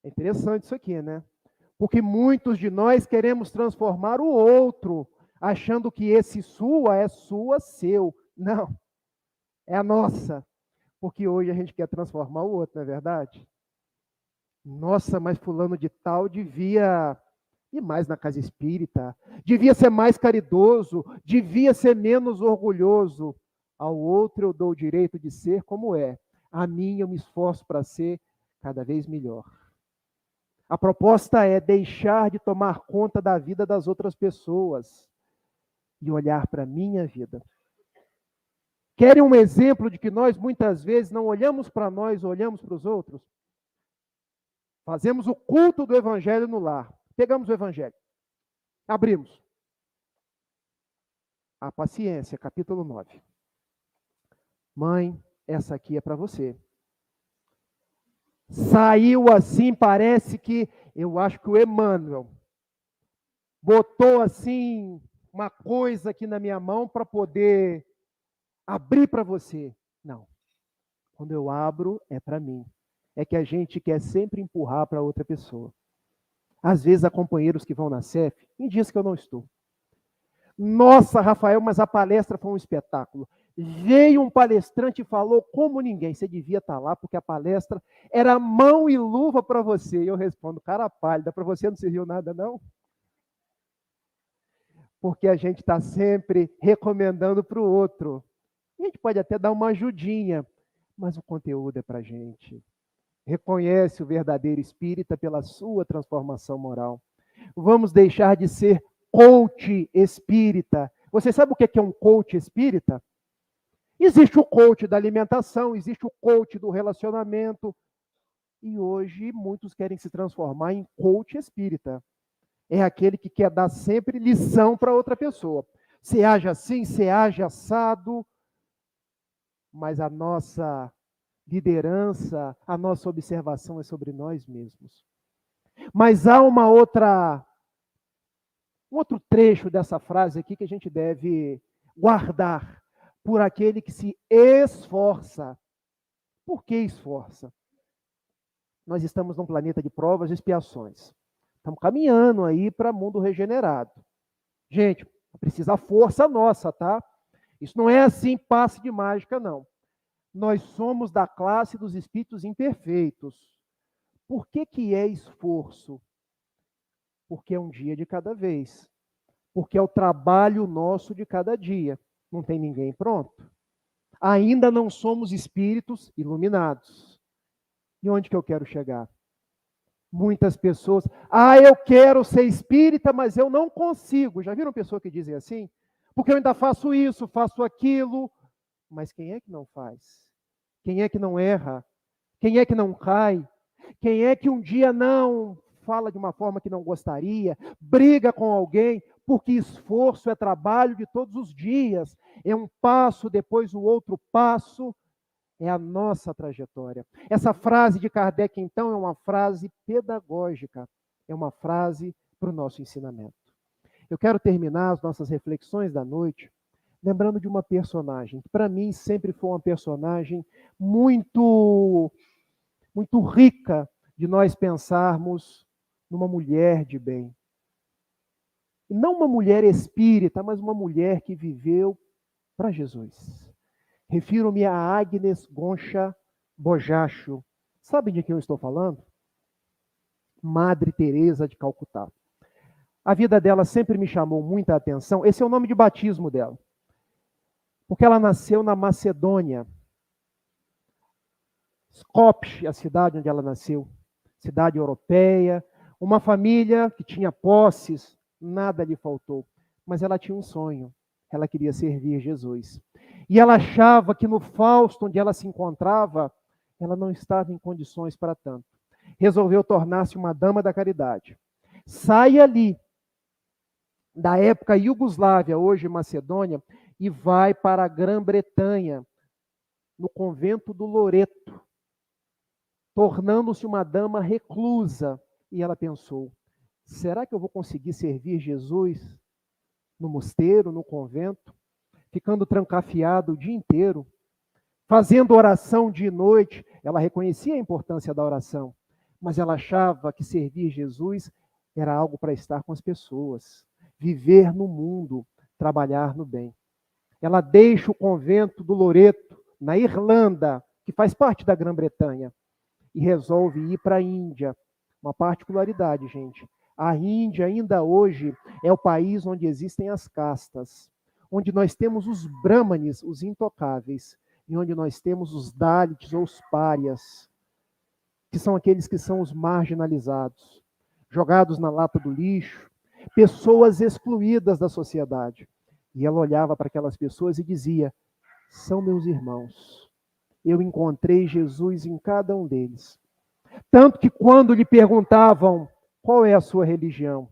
É interessante isso aqui, né? Porque muitos de nós queremos transformar o outro, achando que esse sua é sua, seu. Não, é a nossa. Porque hoje a gente quer transformar o outro, não é verdade? Nossa, mas fulano de tal devia ir mais na casa espírita, devia ser mais caridoso, devia ser menos orgulhoso. Ao outro eu dou o direito de ser como é. A mim eu me esforço para ser cada vez melhor. A proposta é deixar de tomar conta da vida das outras pessoas e olhar para a minha vida. Querem um exemplo de que nós muitas vezes não olhamos para nós, olhamos para os outros? Fazemos o culto do evangelho no lar. Pegamos o evangelho. Abrimos. A paciência, capítulo 9. Mãe, essa aqui é para você. Saiu assim, parece que, eu acho que o Emmanuel botou assim uma coisa aqui na minha mão para poder abrir para você. Não. Quando eu abro, é para mim. É que a gente quer sempre empurrar para outra pessoa. Às vezes há companheiros que vão na CEF em dias que eu não estou. Nossa, Rafael, mas a palestra foi um espetáculo. Veio um palestrante e falou como ninguém. Você devia estar lá, porque a palestra era mão e luva para você. E eu respondo, cara pálida, para você não serviu nada, não? Porque a gente está sempre recomendando para o outro. A gente pode até dar uma ajudinha, mas o conteúdo é para a gente. reconhece o verdadeiro espírita pela sua transformação moral. Vamos deixar de ser coach espírita. Você sabe o que é um coach espírita? Existe o coach da alimentação, existe o coach do relacionamento. E hoje muitos querem se transformar em coach espírita. É aquele que quer dar sempre lição para outra pessoa. Você age assim, você age assado. Mas a nossa liderança, a nossa observação é sobre nós mesmos. Mas há um outro trecho dessa frase aqui que a gente deve guardar. Por aquele que se esforça. Por que esforça? Nós estamos num planeta de provas e expiações. Estamos caminhando aí para mundo regenerado. Gente, precisa força nossa, tá? Isso não é assim passe de mágica, não. Nós somos da classe dos espíritos imperfeitos. Por que é esforço? Porque é um dia de cada vez. Porque é o trabalho nosso de cada dia. Não tem ninguém pronto. Ainda não somos espíritos iluminados. E onde que eu quero chegar? Muitas pessoas, eu quero ser espírita, mas eu não consigo. Já viram pessoas que dizem assim? Porque eu ainda faço isso, faço aquilo. Mas quem é que não faz? Quem é que não erra? Quem é que não cai? Quem é que um dia não fala de uma forma que não gostaria, briga com alguém, porque esforço é trabalho de todos os dias, é um passo, depois o outro passo, é a nossa trajetória. Essa frase de Kardec, então, é uma frase pedagógica, é uma frase para o nosso ensinamento. Eu quero terminar as nossas reflexões da noite lembrando de uma personagem, que para mim sempre foi uma personagem muito rica de nós pensarmos numa mulher de bem. E não uma mulher espírita, mas uma mulher que viveu para Jesus. Refiro-me a Agnes Goncha Bojacho. Sabem de quem eu estou falando? Madre Teresa de Calcutá. A vida dela sempre me chamou muita atenção. Esse é o nome de batismo dela. Porque ela nasceu na Macedônia. Skopje, a cidade onde ela nasceu, cidade europeia, uma família que tinha posses, nada lhe faltou, mas ela tinha um sonho, ela queria servir Jesus. E ela achava que no Fausto, onde ela se encontrava, ela não estava em condições para tanto. Resolveu tornar-se uma dama da caridade. Sai ali, da época Iugoslávia, hoje Macedônia, e vai para a Grã-Bretanha, no convento do Loreto, tornando-se uma dama reclusa. E ela pensou, será que eu vou conseguir servir Jesus no mosteiro, no convento, ficando trancafiado o dia inteiro, fazendo oração dia e noite? Ela reconhecia a importância da oração, mas ela achava que servir Jesus era algo para estar com as pessoas, viver no mundo, trabalhar no bem. Ela deixa o convento do Loreto, na Irlanda, que faz parte da Grã-Bretanha, e resolve ir para a Índia. Uma particularidade, gente. A Índia, ainda hoje, é o país onde existem as castas, onde nós temos os brahmanes, os intocáveis, e onde nós temos os dalits ou os párias, que são aqueles que são os marginalizados, jogados na lata do lixo, pessoas excluídas da sociedade. E ela olhava para aquelas pessoas e dizia, são meus irmãos. Eu encontrei Jesus em cada um deles. Tanto que quando lhe perguntavam qual é a sua religião,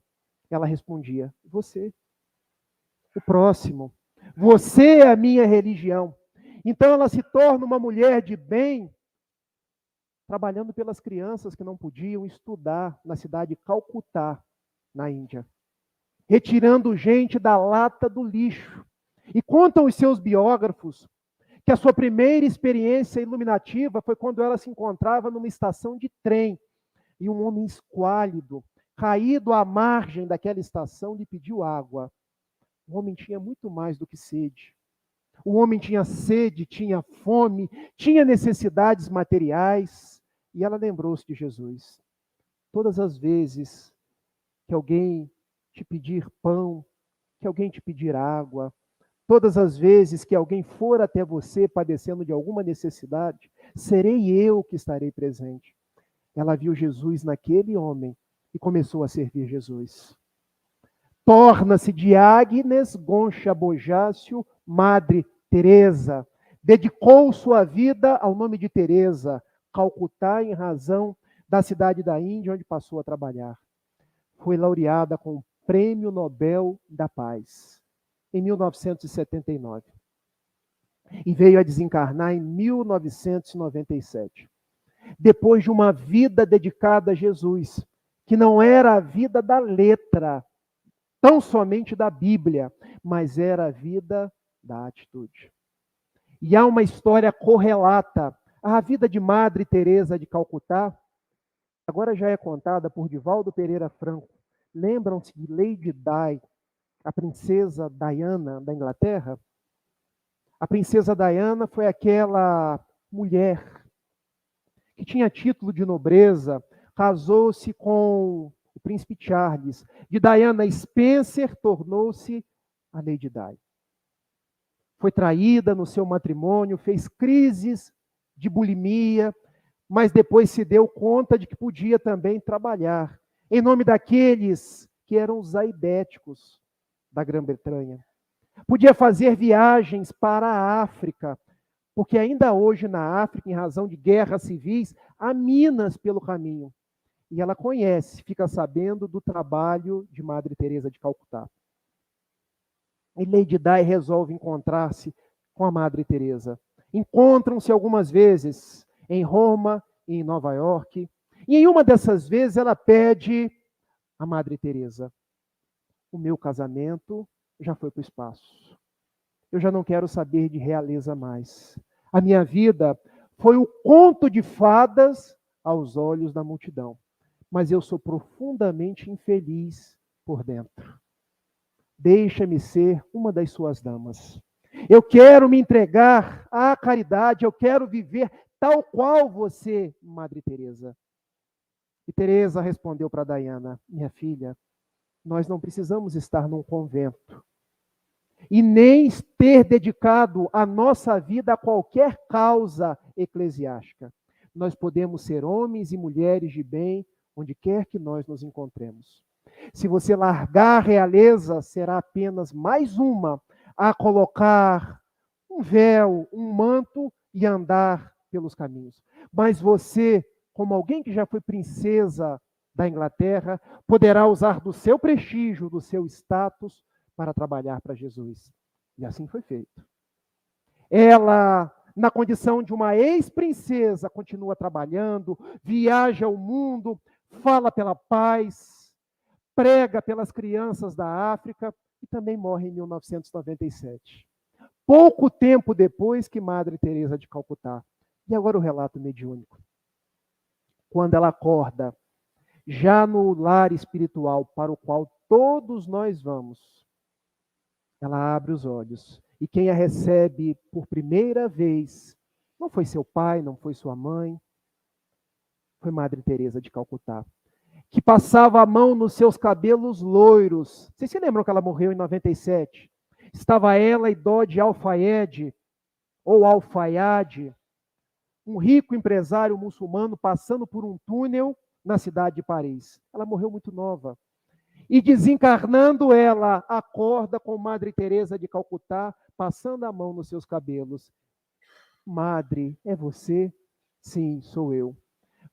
ela respondia, você, o próximo. Você é a minha religião. Então ela se torna uma mulher de bem, trabalhando pelas crianças que não podiam estudar na cidade de Calcutá, na Índia. Retirando gente da lata do lixo. E contam os seus biógrafos que a sua primeira experiência iluminativa foi quando ela se encontrava numa estação de trem e um homem esquálido, caído à margem daquela estação, lhe pediu água. O homem tinha muito mais do que sede. O homem tinha sede, tinha fome, tinha necessidades materiais, e ela lembrou-se de Jesus. Todas as vezes que alguém te pedir pão, que alguém te pedir água, todas as vezes que alguém for até você padecendo de alguma necessidade, serei eu que estarei presente. Ela viu Jesus naquele homem e começou a servir Jesus. Torna-se de Agnes Goncha Bojácio Madre Teresa. Dedicou sua vida ao nome de Teresa, Calcutá, em razão da cidade da Índia onde passou a trabalhar. Foi laureada com o Prêmio Nobel da Paz em 1979 e veio a desencarnar em 1997. Depois de uma vida dedicada a Jesus, que não era a vida da letra, tão somente da Bíblia, mas era a vida da atitude. E há uma história correlata à vida de Madre Teresa de Calcutá, agora já é contada por Divaldo Pereira Franco. Lembram-se de Lady Di, a princesa Diana da Inglaterra? A princesa Diana foi aquela mulher que tinha título de nobreza, casou-se com o príncipe Charles. De Diana Spencer tornou-se a Lady Di. Foi traída no seu matrimônio, fez crises de bulimia, mas depois se deu conta de que podia também trabalhar em nome daqueles que eram os aidéticos da Grã-Bretanha. Podia fazer viagens para a África, porque ainda hoje na África, em razão de guerras civis, há minas pelo caminho. E ela conhece, fica sabendo do trabalho de Madre Teresa de Calcutá. E Lady Di resolve encontrar-se com a Madre Teresa. Encontram-se algumas vezes em Roma e em Nova York. E em uma dessas vezes ela pede à Madre Teresa: o meu casamento já foi para o espaço. Eu já não quero saber de realeza mais. A minha vida foi o conto de fadas aos olhos da multidão. Mas eu sou profundamente infeliz por dentro. Deixa-me ser uma das suas damas. Eu quero me entregar à caridade, eu quero viver tal qual você, Madre Teresa. E Teresa respondeu para Diana: minha filha, nós não precisamos estar num convento e nem ter dedicado a nossa vida a qualquer causa eclesiástica. Nós podemos ser homens e mulheres de bem onde quer que nós nos encontremos. Se você largar a realeza, será apenas mais uma a colocar um véu, um manto e andar pelos caminhos. Mas você, como alguém que já foi princesa da Inglaterra, poderá usar do seu prestígio, do seu status, para trabalhar para Jesus. E assim foi feito. Ela, na condição de uma ex-princesa, continua trabalhando, viaja o mundo, fala pela paz, prega pelas crianças da África e também morre em 1997. Pouco tempo depois que Madre Teresa de Calcutá. E agora o relato mediúnico. Quando ela acorda, já no lar espiritual para o qual todos nós vamos, ela abre os olhos. E quem a recebe por primeira vez não foi seu pai, não foi sua mãe, foi Madre Teresa de Calcutá, que passava a mão nos seus cabelos loiros. Vocês se lembram que ela morreu em 97? Estava ela e Dodi Al-Fayed, ou Al-Fayad, um rico empresário muçulmano passando por um túnel na cidade de Paris. Ela morreu muito nova. E desencarnando, ela acorda com Madre Teresa de Calcutá, passando a mão nos seus cabelos. Madre, é você? Sim, sou eu.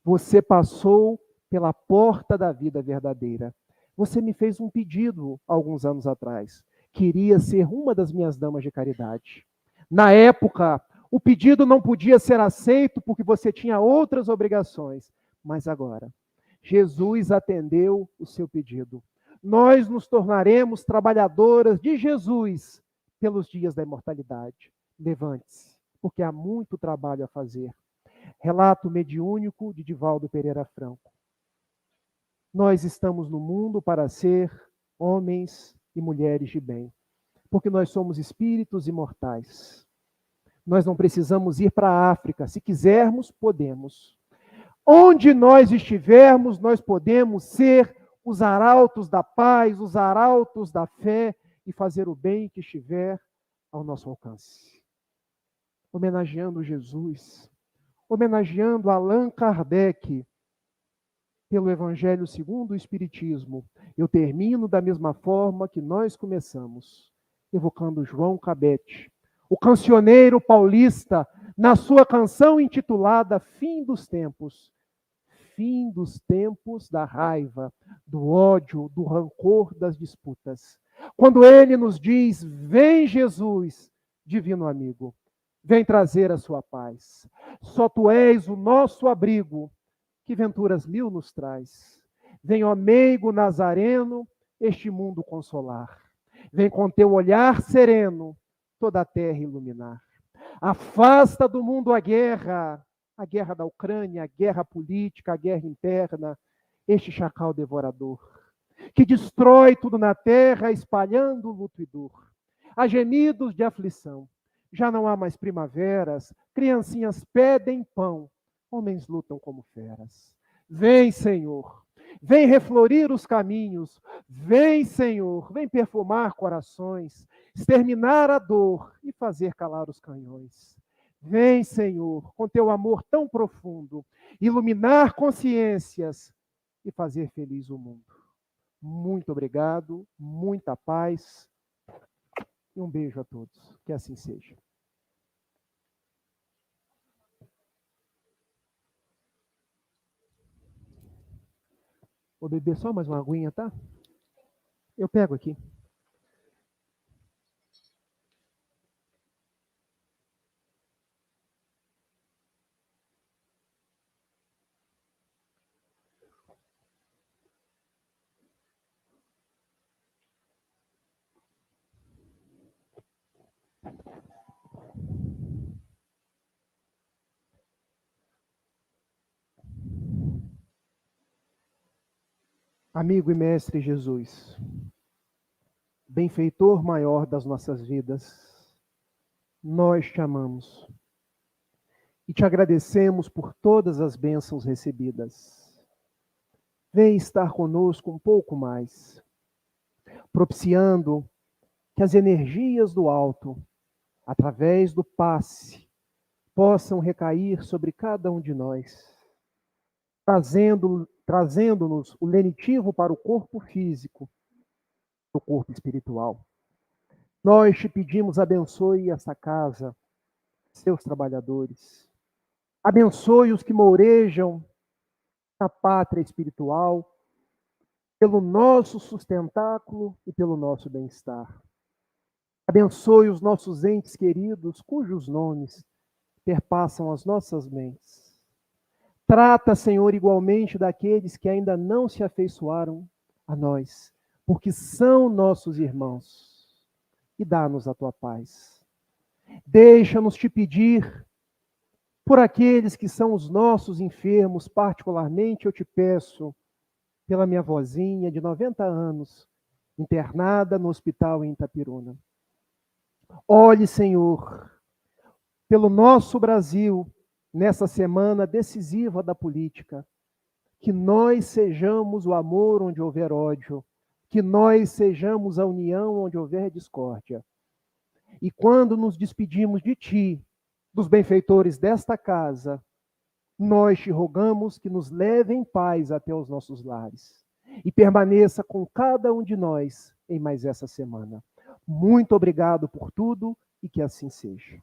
Você passou pela porta da vida verdadeira. Você me fez um pedido alguns anos atrás. Queria ser uma das minhas damas de caridade. Na época, o pedido não podia ser aceito porque você tinha outras obrigações. Mas agora, Jesus atendeu o seu pedido. Nós nos tornaremos trabalhadoras de Jesus pelos dias da imortalidade. Levante-se, porque há muito trabalho a fazer. Relato mediúnico de Divaldo Pereira Franco. Nós estamos no mundo para ser homens e mulheres de bem, porque nós somos espíritos imortais. Nós não precisamos ir para a África. Se quisermos, podemos. Onde nós estivermos, nós podemos ser os arautos da paz, os arautos da fé e fazer o bem que estiver ao nosso alcance. Homenageando Jesus, homenageando Allan Kardec, pelo Evangelho segundo o Espiritismo, eu termino da mesma forma que nós começamos, evocando João Cabete, o cancioneiro paulista, na sua canção intitulada Fim dos Tempos. Fim dos tempos da raiva, do ódio, do rancor, das disputas. Quando ele nos diz: vem Jesus, divino amigo, vem trazer a sua paz. Só tu és o nosso abrigo, que venturas mil nos traz. Vem, ó meigo nazareno, este mundo consolar. Vem com teu olhar sereno, toda a terra iluminar. Afasta do mundo a guerra da Ucrânia, a guerra política, a guerra interna, este chacal devorador, que destrói tudo na terra, espalhando luto e dor. Há gemidos de aflição, já não há mais primaveras, criancinhas pedem pão, homens lutam como feras. Vem, Senhor, vem reflorir os caminhos, vem, Senhor, vem perfumar corações, exterminar a dor e fazer calar os canhões. Vem, Senhor, com teu amor tão profundo, iluminar consciências e fazer feliz o mundo. Muito obrigado, muita paz e um beijo a todos. Que assim seja. Vou beber só mais uma aguinha, tá? Eu pego aqui. Amigo e mestre Jesus, benfeitor maior das nossas vidas, nós te amamos e te agradecemos por todas as bênçãos recebidas. Vem estar conosco um pouco mais, propiciando que as energias do alto, através do passe, possam recair sobre cada um de nós, trazendo-nos o lenitivo para o corpo físico, o corpo espiritual. Nós te pedimos, abençoe esta casa, seus trabalhadores. Abençoe os que mourejam na pátria espiritual, pelo nosso sustentáculo e pelo nosso bem-estar. Abençoe os nossos entes queridos, cujos nomes perpassam as nossas mentes. Trata, Senhor, igualmente daqueles que ainda não se afeiçoaram a nós, porque são nossos irmãos. E dá-nos a tua paz. Deixa-nos te pedir por aqueles que são os nossos enfermos, particularmente eu te peço pela minha vozinha de 90 anos, internada no hospital em Itapiruna. Olhe, Senhor, pelo nosso Brasil, nessa semana decisiva da política, que nós sejamos o amor onde houver ódio, que nós sejamos a união onde houver discórdia. E quando nos despedimos de Ti, dos benfeitores desta casa, nós te rogamos que nos leve em paz até os nossos lares e permaneça com cada um de nós em mais essa semana. Muito obrigado por tudo e que assim seja.